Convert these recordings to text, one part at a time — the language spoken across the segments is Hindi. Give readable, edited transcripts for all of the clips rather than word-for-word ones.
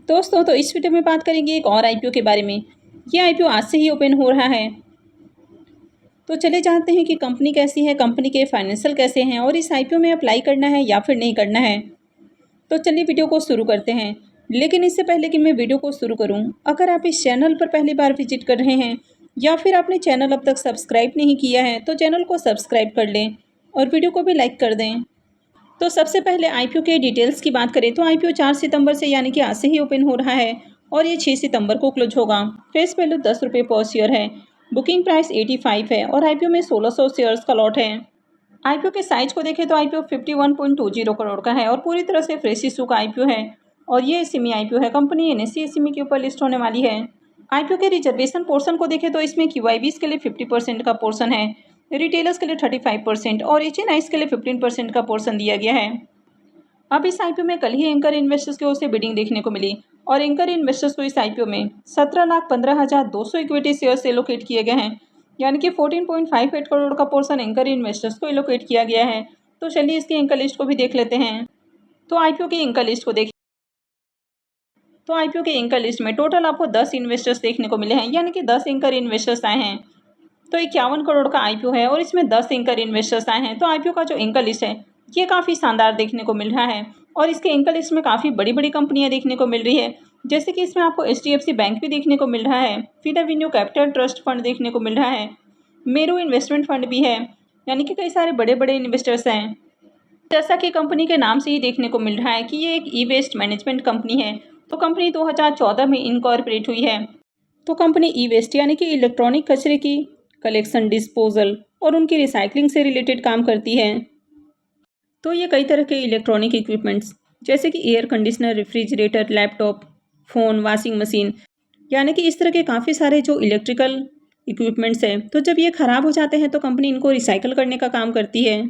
दोस्तों तो इस वीडियो में बात करेंगे एक और आईपीओ के बारे में। ये आईपीओ आज से ही ओपन हो रहा है। तो चले जानते हैं कि कंपनी कैसी है, कंपनी के फाइनेंशियल कैसे हैं और इस आईपीओ में अप्लाई करना है या फिर नहीं करना है। तो चलिए वीडियो को शुरू करते हैं। लेकिन इससे पहले कि मैं वीडियो को शुरू करूं, अगर आप इस चैनल पर पहली बार विजिट कर रहे हैं या फिर आपने चैनल अब तक सब्सक्राइब नहीं किया है तो चैनल को सब्सक्राइब कर लें और वीडियो को भी लाइक कर दें। तो सबसे पहले आईपीओ के डिटेल्स की बात करें तो आईपीओ 4 सितंबर से यानी कि आज से ही ओपन हो रहा है और ये 6 सितंबर को क्लोज होगा। फेस वैल्यू 10 रुपये पर शेयर है। बुकिंग प्राइस 85 है और आईपीओ में 1600 शेयर्स का लॉट है। आईपीओ के साइज को देखें तो आईपीओ 51.20 करोड़ का है और पूरी तरह से फ्रेश इशू का आईपीओ है और ये एसएमई आईपीओ है। कंपनी एनएसई एसएमई के ऊपर लिस्ट होने वाली है। आईपीओ के रिजर्वेशन पोर्शन को देखें तो इसमें क्यूआईबीज के लिए 50% का पोर्शन है, रिटेलर्स के लिए 35% और एचएनआईज के लिए 15% का पोर्शन दिया गया है। अब इस आईपीओ में कल ही एंकर इन्वेस्टर्स की ओर से बिडिंग देखने को मिली और एंकर इन्वेस्टर्स को इस आईपीओ में 17,15,200 इक्विटी शेयर्स एलोकेट किए गए हैं, यानी कि 14.58 करोड़ का पोर्शन एंकर इन्वेस्टर्स को एलोकेट किया गया है। तो चलिए इसकी एंकर लिस्ट को भी देख लेते हैं। तो आईपीओ की एंकर लिस्ट को देखें तो आईपीओ के एंकर लिस्ट में टोटल आपको 10 इन्वेस्टर्स देखने को मिले हैं, यानी कि 10 एंकर इन्वेस्टर्स आए हैं। तो 51 करोड़ का आईपीओ है और इसमें 10 एंकर इन्वेस्टर्स आए हैं। तो आईपीओ का जो एंकर लिस्ट है ये काफ़ी शानदार देखने को मिल रहा है और इसके एंकर लिस्ट में काफ़ी बड़ी बड़ी कंपनियां देखने को मिल रही है, जैसे कि इसमें आपको एचडीएफसी बैंक भी देखने को मिल रहा है, feed Avenue capital trust fund देखने को मिल रहा है, मेरू इन्वेस्टमेंट फंड भी है, यानी कि कई सारे बड़े बड़े इन्वेस्टर्स हैं। जैसा कि कंपनी के नाम से ही देखने को मिल रहा है कि ये एक ई वेस्ट मैनेजमेंट कंपनी है। तो कंपनी 2014 में इनकॉर्पोरेट हुई है। तो कंपनी ई वेस्ट यानी कि इलेक्ट्रॉनिक कचरे की कलेक्शन, डिस्पोजल और उनकी रिसाइकलिंग से रिलेटेड काम करती है। तो ये कई तरह के इलेक्ट्रॉनिक इक्विपमेंट्स जैसे कि air conditioner, refrigerator, laptop, phone, washing machine, यानी कि इस तरह के काफ़ी सारे जो इलेक्ट्रिकल इक्विपमेंट्स हैं, तो जब ये ख़राब हो जाते हैं तो कंपनी इनको रिसाइकल करने का काम करती है।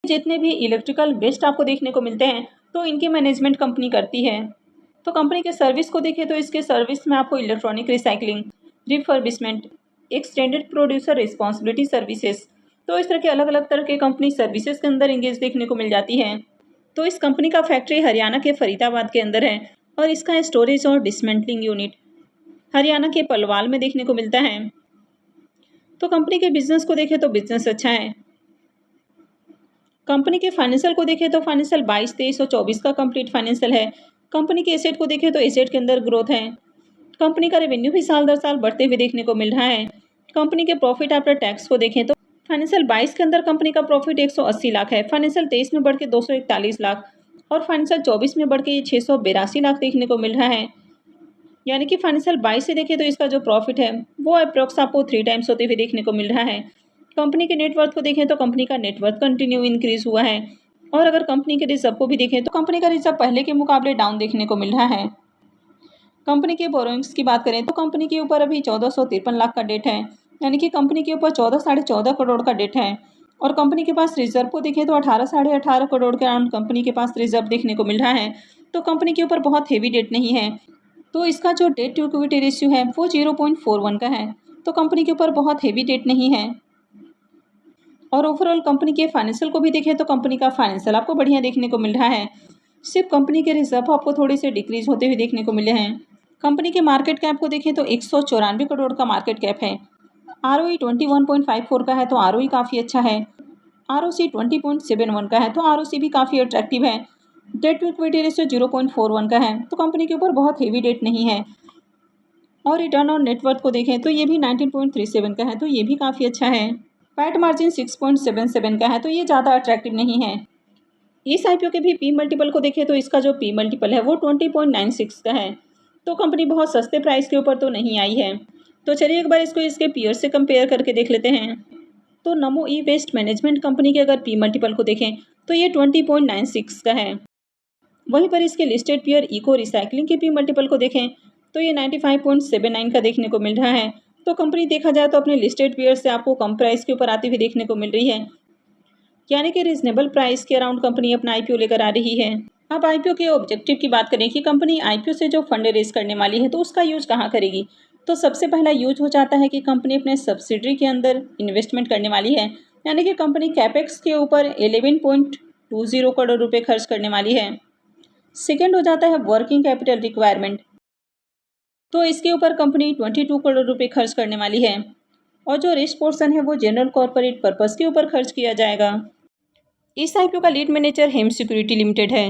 जितने भी इलेक्ट्रिकल वेस्ट आपको देखने को मिलते हैं तो इनकी मैनेजमेंट कंपनी करती है। तो कंपनी के सर्विस को देखें तो इसके सर्विस में आपको electronic recycling, refurbishment, extended producer responsibility services, तो इस तरह के अलग अलग तरह के कंपनी सर्विसेज के अंदर इंगेज देखने को मिल जाती है। तो इस कंपनी का फैक्ट्री हरियाणा के फरीदाबाद के अंदर है और इसका स्टोरेज और डिसमेंटलिंग यूनिट हरियाणा के पलवाल में देखने को मिलता है। तो कंपनी के बिजनेस को देखें तो बिजनेस अच्छा है। कंपनी के फाइनेंशियल को देखें तो फाइनेंशियल 22, 23 और 24 का कंप्लीट फाइनेंशियल है। कंपनी के एसेट को देखें तो एसेट के अंदर ग्रोथ है। कंपनी का रेवेन्यू भी साल दर साल बढ़ते हुए देखने को मिल रहा है। कंपनी के प्रॉफिट आफ्टर टैक्स को देखें तो फाइनेंशियल 22 के अंदर कंपनी का प्रॉफिट 180 लाख है, फाइनेंशियल 23 में बढ़ के 241 लाख और फाइनेंशियल 24 में बढ़ के ये 682 लाख देखने को मिल रहा है। यानी कि फाइनेंशियल 22 से देखें तो इसका जो प्रॉफिट है वो अप्रॉक्स आपको 3 टाइम्स होते हुए देखने को मिल रहा है। कंपनी के नेटवर्थ को देखें तो कंपनी का नेटवर्थ कंटिन्यू इंक्रीज हुआ है और अगर कंपनी के रिजर्व को भी देखें तो कंपनी का रिजर्व पहले के मुकाबले डाउन देखने को मिल रहा है। कंपनी के बोरोइंग्स की बात करें तो कंपनी के ऊपर अभी 1453 लाख का डेट है, यानी कि कंपनी के ऊपर 14 करोड़ का डेट है और कंपनी के पास रिजर्व को देखें तो 18 करोड़ के अराउंड कंपनी के पास रिजर्व देखने को मिल रहा है। तो कंपनी के ऊपर बहुत हेवी डेट नहीं है। तो इसका जो डेट टू इक्विटी रेशियो है वो 0.41 का है। तो कंपनी के ऊपर बहुत हेवी डेट नहीं है। और ओवरऑल कंपनी के फाइनेंशियल को भी देखें तो कंपनी का फाइनेंशियल आपको बढ़िया देखने को मिल रहा है। सिर्फ कंपनी के रिजर्व आपको थोड़े से डिक्रीज होते हुए देखने को मिले हैं। कंपनी के मार्केट कैप को देखें तो 194 करोड़ का मार्केट कैप है। आरओई 21.54 का है तो आरओई काफ़ी अच्छा है। आरओसी 20.71 का है तो आरओसी भी काफ़ी अट्रैक्टिव है। डेट टू इक्विटी रेशियो 0.41 का है तो कंपनी के ऊपर बहुत हेवी डेट नहीं है। और रिटर्न ऑन नेटवर्थ को देखें तो ये भी 19.37 का है तो ये भी काफ़ी अच्छा है। पैट मार्जिन 6.77 का है तो ये ज़्यादा अट्रैक्टिव नहीं है। इस आईपीओ के भी पी मल्टीपल को देखें तो इसका जो पी मल्टीपल है वो 20.96 का है। तो कंपनी बहुत सस्ते प्राइस के ऊपर तो नहीं आई है। तो चलिए एक बार इसको इसके पीयर से कंपेयर करके देख लेते हैं। तो नमो ई वेस्ट मैनेजमेंट कंपनी के अगर पी मल्टीपल को देखें तो ये 20.96 का है। वहीं पर इसके लिस्टेड पीयर इको रिसाइकलिंग के पी मल्टीपल को देखें तो ये 95.79 का देखने को मिल रहा है। तो कंपनी देखा जाए तो अपने लिस्टेड पीयर से आपको कम प्राइस के ऊपर आती हुई देखने को मिल रही है, यानी कि रीजनेबल प्राइस के अराउंड कंपनी अपना आईपीओ लेकर आ रही है। अब आईपीओ के ऑब्जेक्टिव की बात करें कि कंपनी आईपीओ से जो फंड रेज करने वाली है तो उसका यूज कहाँ करेगी। तो सबसे पहला यूज हो जाता है कि कंपनी अपने सब्सिडरी के अंदर इन्वेस्टमेंट करने वाली है, यानी कि कंपनी कैपेक्स के ऊपर 11.20 करोड़ रुपए खर्च करने वाली है। सेकेंड हो जाता है वर्किंग कैपिटल रिक्वायरमेंट। तो इसके ऊपर कंपनी 22 करोड़ रुपए खर्च करने वाली है और जो रेस्ट पोर्शन है वो जनरल कॉर्पोरेट पर्पस के ऊपर खर्च किया जाएगा। इस आईपीओ का लीड मैनेजर हेम सिक्योरिटी लिमिटेड है।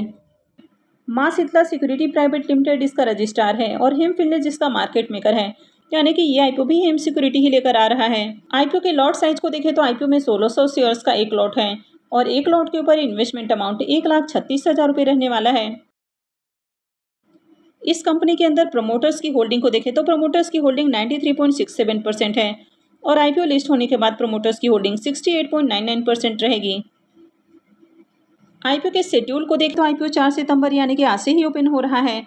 मां शीतला सिक्योरिटी प्राइवेट लिमिटेड इसका रजिस्ट्रार है और हेम फिनलेज इसका मार्केट मेकर है, यानी कि ये आईपीओ भी हेम सिक्योरिटी ही लेकर आ रहा है। आईपीओ के लॉट साइज को देखें तो आईपीओ में 1600 शेयर्स का एक लॉट है और एक लॉट के ऊपर इन्वेस्टमेंट अमाउंट 1,36,000 रुपये रहने वाला है। इस कंपनी के अंदर प्रमोटर्स की होल्डिंग को देखें तो प्रमोटर्स की होल्डिंग 93.67% है और आईपीओ लिस्ट होने के बाद प्रमोटर्स की होल्डिंग 68.99% रहेगी। आईपीओ के शेड्यूल को देखें तो आईपीओ 4 सितंबर यानी कि आज से ही ओपन हो रहा है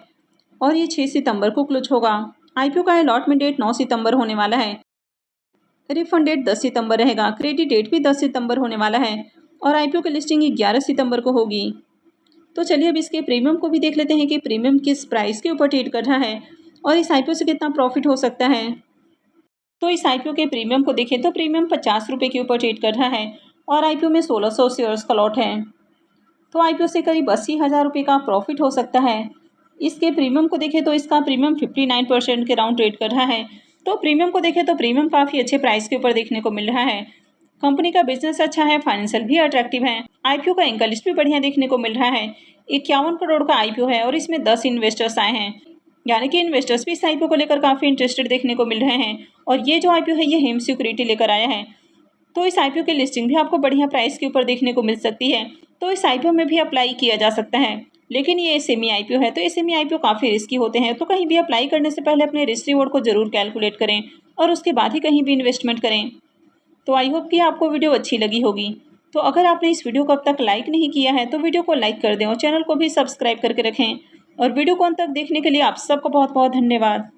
और ये 6 सितंबर को क्लोज होगा। आईपीओ का अलॉटमेंट डेट 9 सितंबर होने वाला है। रिफंड डेट 10 सितंबर रहेगा। क्रेडिट डेट भी 10 सितंबर होने वाला है और आईपीओ की लिस्टिंग 11 सितंबर को होगी। तो चलिए अब इसके प्रीमियम को भी देख लेते हैं कि प्रीमियम किस प्राइस के ऊपर ट्रेड कर रहा है और इस आईपीओ से कितना प्रॉफिट हो सकता है। तो इस आईपीओ के प्रीमियम को देखें तो प्रीमियम 50 रुपये के ऊपर ट्रेड कर रहा है और आईपीओ में 1600 शेयर्स का लॉट है, तो आईपीओ से करीब 80,000 रुपये का प्रॉफिट हो सकता है। इसके प्रीमियम को देखें तो इसका प्रीमियम 59% के राउंड ट्रेड कर रहा है। तो प्रीमियम को देखें तो प्रीमियम काफ़ी अच्छे प्राइस के ऊपर देखने को मिल रहा है। कंपनी का बिजनेस अच्छा है, फाइनेंशियल भी अट्रैक्टिव है। आईपीओ का एंकर लिस्ट भी बढ़िया देखने को मिल रहा है। 51 करोड़ का आईपीओ है और इसमें 10 इन्वेस्टर्स आए हैं, यानी कि इन्वेस्टर्स भी इस आईपीओ को लेकर काफ़ी इंटरेस्टेड देखने को मिल रहे हैं। और ये जो आईपीओ है ये हेम सिक्योरिटी लेकर आया है, तो इस आईपीओ की लिस्टिंग भी आपको बढ़िया प्राइस के ऊपर देखने को मिल सकती है। तो इस आईपीओ में भी अप्लाई किया जा सकता है, लेकिन ये एसएमई आईपीओ है तो एसएमई आईपीओ काफ़ी रिस्की होते हैं, तो कहीं भी अप्लाई करने से पहले अपने रिस्क रिवॉर्ड को जरूर कैलकुलेट करें और उसके बाद ही कहीं भी इन्वेस्टमेंट करें। तो आई होप कि आपको वीडियो अच्छी लगी होगी। तो अगर आपने इस वीडियो को अब तक लाइक नहीं किया है तो वीडियो को लाइक कर दें और चैनल को भी सब्सक्राइब करके रखें। और वीडियो को अंत तक देखने के लिए आप सबको बहुत बहुत धन्यवाद।